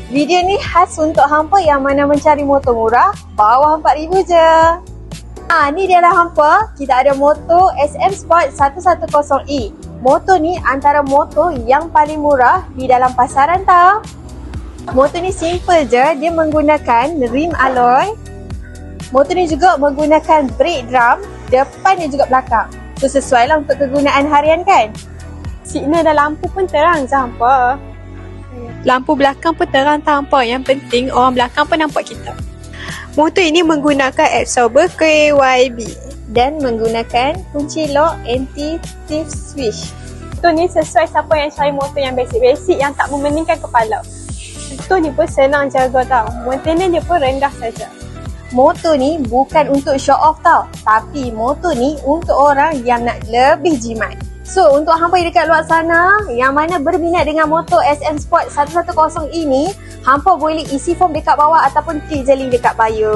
Video ni khas untuk hampa yang mana mencari motor murah bawah RM4,000 je. Ni dia lah hampa. Kita ada motor SM Sport 110E. Motor ni antara motor yang paling murah di dalam pasaran tau. Motor ni simple je. Dia menggunakan rim alloy. Motor ni juga menggunakan brake drum depan dan juga belakang. So sesuai lah untuk kegunaan harian kan. Signal dan lampu pun terang je hampa. Lampu belakang pun terang tak hampa. Yang penting orang belakang pun nampak kita. Motor ini menggunakan absorber KYB dan menggunakan kunci lock anti-thief switch. Motor ni sesuai siapa yang cari motor yang basic-basic yang tak memeningkan kepala. Motor ni pun senang jaga tau. Maintenance dia pun rendah saja. Motor ni bukan untuk show off tau. Tapi motor ni untuk orang yang nak lebih jimat. So, untuk hampa yang dekat luar sana yang mana berminat dengan motor SM Sport 110E ni, hampa boleh isi form dekat bawah ataupun klik je link dekat bio.